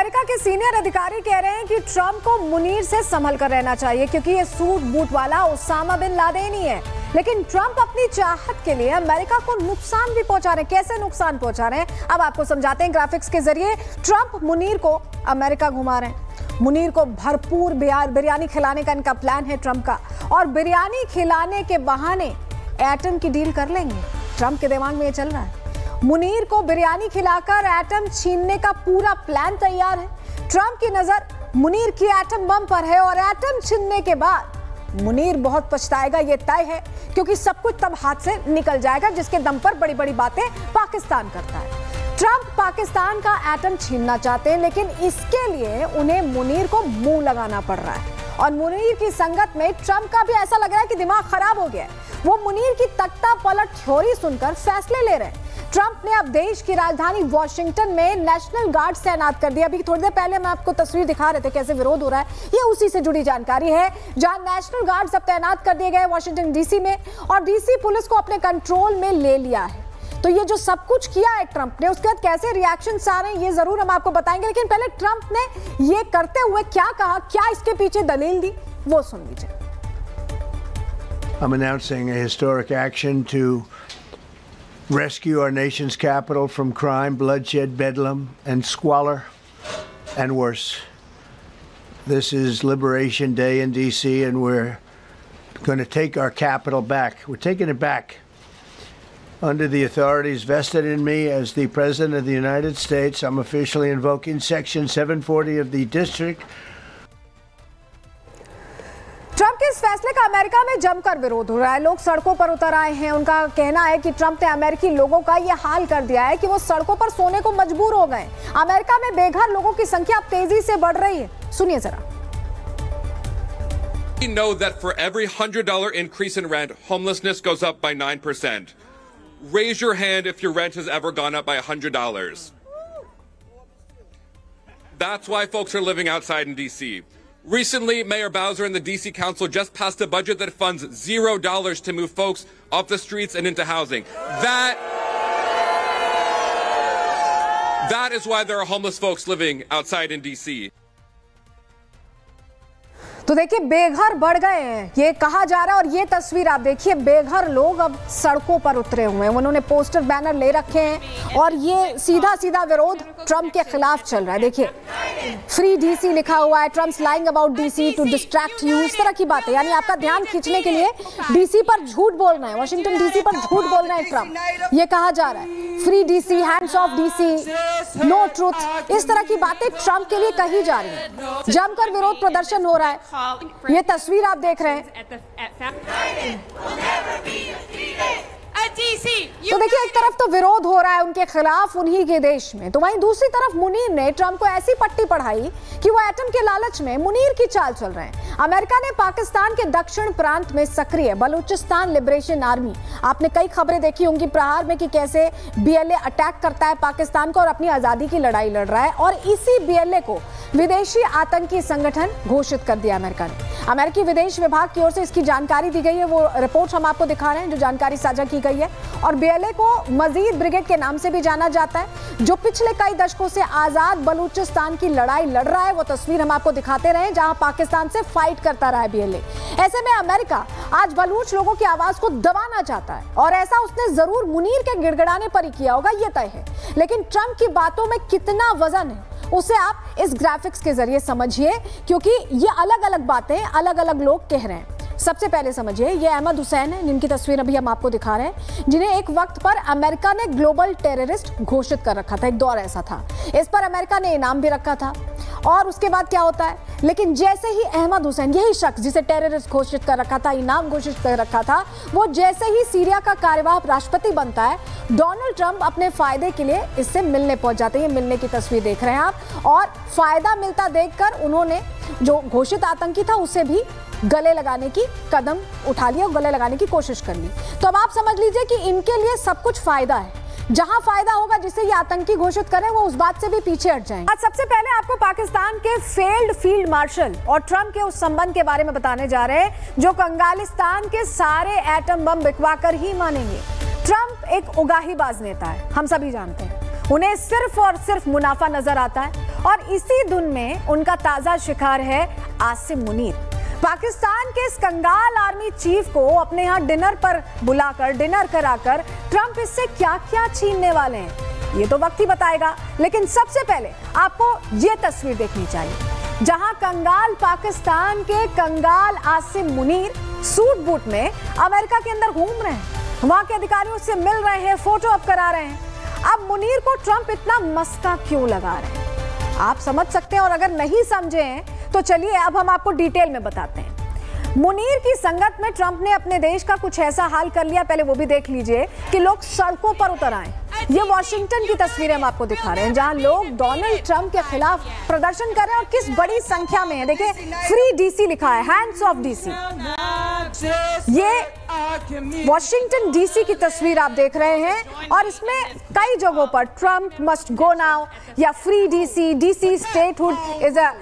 America के senior अधिकारी कह रहे हैं कि ट्रंप को मुनीर से संभल कर रहना चाहिए क्योंकि ये सूट बूट वाला उसामा बिन लादेन ही है। लेकिन ट्रंप अपनी चाहत के लिए अमेरिका को नुकसान भी पहुंचा रहे हैं। कैसे नुकसान पहुंचा रहे हैं अब आपको समझाते हैं ग्राफिक्स के जरिए। ट्रंप मुनीर को अमेरिका घुमा रहे हैं। मुनीर को भरपूर बिरयानी खिलाने का इनका प्लान है ट्रंप का, और बिरयानी खिलाने के बहाने एटम की डील कर लेंगे। ट्रंप के दिमाग में ये चल रहा है। मुनीर को बिरयानी खिलाकर एटम छीनने का पूरा प्लान तैयार है। ट्रंप की नजर मुनीर की एटम बम पर है और एटम छीनने के बाद मुनीर बहुत पछताएगा, ये तय है, क्योंकि सब कुछ तब हाथ से निकल जाएगा जिसके दम पर बड़ी बड़ी बातें पाकिस्तान करता है। ट्रंप पाकिस्तान का एटम छीनना चाहते हैं, लेकिन इसके लिए उन्हें मुनीर को मुंह लगाना पड़ रहा है। और मुनीर की संगत में ट्रंप का भी ऐसा लग रहा है कि दिमाग खराब हो गया है। वो मुनीर की तख्ता पलट थ्योरी सुनकर फैसले ले रहे हैं। ट्रंप ने अब देश की राजधानी वॉशिंगटन में नेशनल गार्ड तैनात कर दिया। अभी थोड़ी देर पहले हम आपको तस्वीर दिखा रहे थे कैसे विरोध हो रहा है, ये उसी से जुड़ी जानकारी है, जहां नेशनल गार्ड सब तैनात कर दिए गए वॉशिंगटन डीसी में, और डीसी पुलिस को अपने कंट्रोल में ले लिया है। तो ये जो सब कुछ किया है ट्रंप ने, उसके बाद कैसे रिएक्शंस आ रहे हैं ये जरूर हम आपको बताएंगे। लेकिन पहले ट्रंप ने ये करते हुए क्या कहा, क्या इसके पीछे दलील दी, वो सुन लीजिए। I'm announcing a historic action to rescue our nation's capital from crime, bloodshed, bedlam, and squalor, and worse. This is Liberation Day in D.C., and we're going to take our capital back. We're taking it back. Under the authorities vested in me as the President of the United States, I'm officially invoking Section 740 of the District. Trump के इस फैसले का America में जमकर विरोध हो रहा है। लोग सड़कों पर उतर आए हैं। उनका कहना है कि ट्रंप ने अमेरिकी लोगों का यह हाल कर दिया है कि वो सड़कों पर सोने को मजबूर हो गए। अमेरिका में बेघर लोगों की संख्या अब तेजी से बढ़ रही है। सुनिए जरा। We know that for every $100 increase in rent, homelessness goes up by 9%. Raise your hand if your rent has ever gone up by $100. That's why folks are living outside in D.C. Recently, Mayor Bowser and the D.C. Council just passed a budget that funds $0 to move folks off the streets and into housing. That is why there are homeless folks living outside in D.C. तो देखिए बेघर बढ़ गए हैं, ये कहा जा रहा है। और ये तस्वीर आप देखिए, बेघर लोग अब सड़कों पर उतरे हुए हैं। उन्होंने पोस्टर बैनर ले रखे हैं और ये सीधा सीधा विरोध ट्रंप के खिलाफ चल रहा है। देखिए, फ्री डीसी लिखा हुआ है, Trump's lying about DC to distract you, इस तरह की बातें, यानी आपका ध्यान खींचने के लिए डीसी पर झूठ बोलना है, वॉशिंगटन डीसी पर झूठ बोलना है ट्रंप, ये कहा जा रहा है। Free DC, hands off DC, no truth, इस तरह की बातें ट्रंप के लिए कही जा रही है। जमकर विरोध प्रदर्शन हो रहा है। ये तस्वीर आप देख रहे हैं। तो देखिए, एक तरफ तो विरोध हो रहा है उनके खिलाफ उन्हीं के देश में, तो वहीं दूसरी तरफ मुनीर ने ट्रंप को ऐसी पट्टी पढ़ाई कि वो एटम के लालच में मुनीर की चाल चल रहे हैं। अमेरिका ने पाकिस्तान के दक्षिण प्रांत में सक्रिय बलूचिस्तान लिबरेशन आर्मी, आपने कई खबरें देखी होंगी प्रहार में कि कैसे बीएलए अटैक करता है पाकिस्तान को और अपनी आजादी की लड़ाई लड़ रहा है, और इसी बीएलए को विदेशी आतंकी संगठन घोषित कर दिया अमेरिका ने। अमेरिकी विदेश विभाग की ओर से इसकी जानकारी दी गई है, वो रिपोर्ट हम आपको दिखा रहे हैं जो जानकारी साझा की गई है। और बीएलए को मजीद ब्रिगेड के नाम से भी जाना जाता है, जो पिछले कई दशकों से आजाद बलूचिस्तान की लड़ाई लड़ रहा है। वो तस्वीर हम आपको दिखाते रहे जहां पाकिस्तान से फाइट करता रहा है बीएलए। ऐसे में अमेरिका आज बलूच लोगों की आवाज को दबाना चाहता है, और ऐसा उसने जरूर मुनीर के गिड़गिड़ाने पर ही किया होगा, ये तय है। लेकिन ट्रंप की बातों में कितना वजन है उसे आप इस ग्राफिक्स के जरिए समझिए, क्योंकि ये अलग अलग बातें अलग अलग लोग कह रहे हैं। सबसे पहले समझिए, ये अहमद हुसैन है जिनकी तस्वीर अभी हम आपको दिखा रहे हैं, जिन्हें एक वक्त पर अमेरिका ने ग्लोबल टेररिस्ट घोषित कर रखा था। एक दौर ऐसा था, इस पर अमेरिका ने इनाम भी रखा था। और उसके बाद क्या होता है, लेकिन जैसे ही अहमद हुसैन, यही शख्स जिसे टेररिस्ट घोषित कर रखा था, इनाम घोषित कर रखा था, वो जैसे ही सीरिया का कार्यवाहक राष्ट्रपति बनता है, डोनाल्ड ट्रंप अपने फायदे के लिए इससे मिलने पहुंच जाते हैं। मिलने की तस्वीर देख रहे हैं आप, और फायदा मिलता देखकर उन्होंने जो घोषित आतंकी था उसे भी गले लगाने की कदम उठा लिया और गले लगाने की कोशिश कर ली। तो अब आप समझ लीजिए कि इनके लिए सब कुछ फायदा है। जहां फायदा होगा जिसे ये आतंकी घोषित करें, वो उस बात से भी पीछे हट जाएंगे। आज सबसे पहले आपको पाकिस्तान के फेल्ड फील्ड मार्शल और ट्रंप के उस संबंध के बारे में बताने जा रहे हैं, जो कंगालिस्तान के सारे एटम बम बिकवा कर ही मानेंगे। ट्रंप एक उगाहीबाज नेता है, हम सभी जानते हैं। उन्हें सिर्फ और सिर्फ मुनाफा नजर आता है और इसी धुन में उनका ताजा शिकार है आसिम मुनीर। पाकिस्तान के इस कंगाल आर्मी चीफ को अपने यहाँ डिनर पर बुलाकर, डिनर कराकर ट्रंप इससे क्या क्या छीनने वाले हैं, ये तो वक्त ही बताएगा। लेकिन सबसे पहले आपको ये तस्वीर देखनी चाहिए, जहां कंगाल पाकिस्तान के कंगाल आसिम मुनीर सूट बूट में अमेरिका के अंदर घूम रहे हैं, वहां के अधिकारियों से मिल रहे हैं, फोटो अप करा रहे हैं। अब मुनीर को ट्रंप इतना मस्का क्यों लगा रहे हैं, आप समझ सकते हैं। और अगर नहीं समझे हैं तो चलिए अब हम आपको डिटेल में बताते हैं। मुनीर की संगत में ट्रंप ने अपने देश का कुछ ऐसा हाल कर लिया, पहले वो भी देख लीजिए कि लोग सड़कों पर उतर आए। ये वॉशिंगटन की तस्वीरें हम आपको दिखा रहे हैं, जहां लोग डोनाल्ड ट्रंप के खिलाफ प्रदर्शन कर रहे हैं और किस बड़ी संख्या में है। देखिए, फ्री डीसी लिखा है, हैंड्स ऑफ डीसी। ये वॉशिंगटन डीसी की तस्वीर आप देख रहे हैं और इसमें कई जगहों पर ट्रंप मस्ट गो नाउ या free DC, DC statehood is a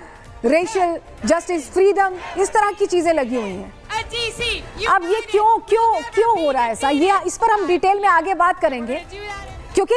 racial justice, freedom, इस तरह की चीजें लगी हुई हैं। अब ये क्यों हो रहा है ऐसा, ये इस पर हम डिटेल में आगे बात करेंगे, क्योंकि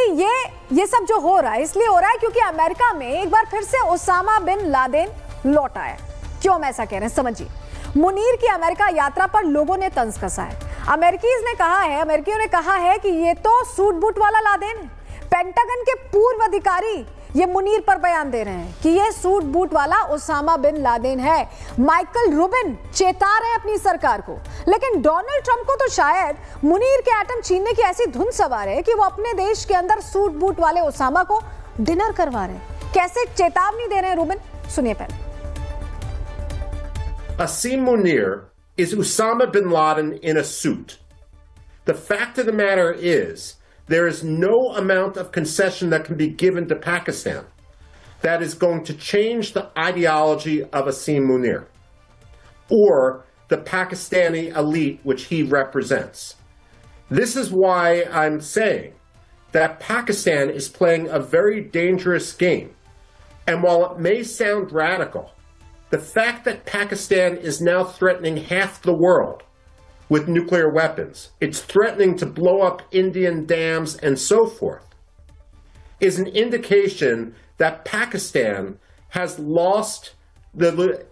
ये सब जो हो रहा है इसलिए हो रहा है क्योंकि अमेरिका में एक बार फिर से ओसामा बिन लादेन लौट आया। क्यों हम ऐसा कह रहे हैं, समझिए। मुनीर की अमेरिका यात्रा पर लोगों ने तंज कसा है। अमेरिकियों ने कहा है कि ये तो सूट बूट वाला लादेन है। पेंटागन के पूर्व अधिकारी ये मुनीर पर बयान दे रहे हैं कि ये सूट बूट वाला ओसामा बिन लादेन है। माइकल रूबिन चेता रहे अपनी सरकार को, लेकिन डोनाल्ड ट्रंप को तो शायद मुनीर के एटम छीनने की ऐसी धुन सवार है कि वो अपने देश के अंदर सूट बूट वाले ओसामा को डिनर करवा रहे हैं। कैसे चेतावनी दे रहे हैं रूबिन, सुनिए पहले। Asim Munir is Osama bin Laden in a suit. The fact of the matter is, there is no amount of concession that can be given to Pakistan that is going to change the ideology of Asim Munir or the Pakistani elite which he represents. This is why I'm saying that Pakistan is playing a very dangerous game. And while it may sound radical, the fact that Pakistan is now threatening half the world with nuclear weapons, it's threatening to blow up Indian dams and so forth, is an indication that Pakistan has lost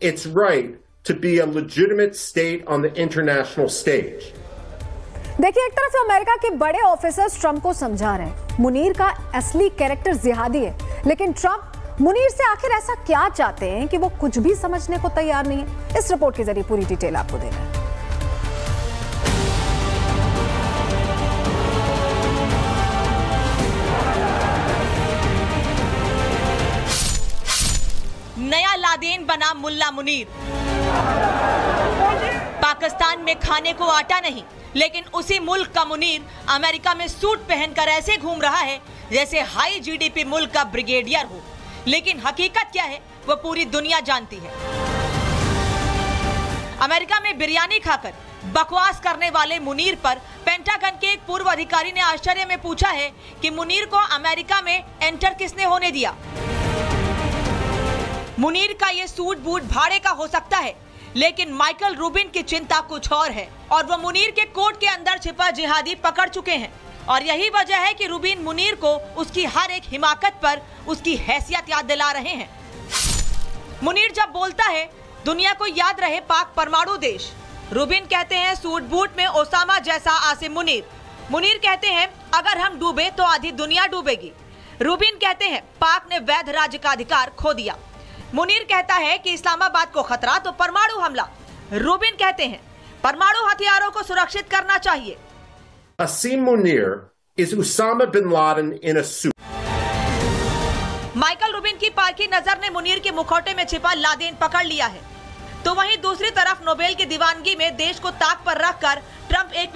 its right to be a legitimate state on the international stage. देखिए, एक तरफ America के बड़े officers Trump को समझा रहे हैं मुनीर का असली कैरेक्टर जिहादी है, लेकिन ट्रंप मुनीर से आखिर ऐसा क्या चाहते हैं कि वो कुछ भी समझने को तैयार नहीं है। इस रिपोर्ट के जरिए पूरी डिटेल आपको दे रहे हैं। नया लादेन बना मुल्ला मुनीर। पाकिस्तान में खाने को आटा नहीं, लेकिन उसी मुल्क का मुनीर अमेरिका में सूट पहनकर ऐसे घूम रहा है जैसे हाई जीडीपी मुल्क का ब्रिगेडियर हो। लेकिन हकीकत क्या है वो पूरी दुनिया जानती है। अमेरिका में बिरयानी खाकर बकवास करने वाले मुनीर पर पेंटागन के एक पूर्व अधिकारी ने आश्चर्य में पूछा है कि मुनीर को अमेरिका में एंटर किसने होने दिया। मुनीर का ये सूट बूट भाड़े का हो सकता है, लेकिन माइकल रूबिन की चिंता कुछ और है और वो मुनीर के कोट के अंदर छिपा जिहादी पकड़ चुके हैं। और यही वजह है कि रूबिन मुनीर को उसकी हर एक हिमाकत पर उसकी हैसियत याद दिला रहे हैं। मुनीर जब बोलता है दुनिया को याद रहे पाक परमाणु देश। रूबिन कहते हैं सूट बूट में ओसामा जैसा आसिम मुनीर। मुनीर कहते हैं अगर हम डूबे तो आधी दुनिया डूबेगी। रूबिन कहते हैं पाक ने वैध राज्य का अधिकार खो दिया। मुनीर कहता है कि इस्लामाबाद को खतरा तो परमाणु हमला। रूबिन कहते हैं परमाणु हथियारों को सुरक्षित करना चाहिए। Asim Munir is Osama bin Laden in a suit. Michael Rubin की पारखी नजर ने मुनीर के मुखौटे में छिपा लादेन पकड़ लिया है, तो वहीं दूसरी तरफ नोबेल की दीवानगी में देश को ताक पर रखकर ट्रंप एक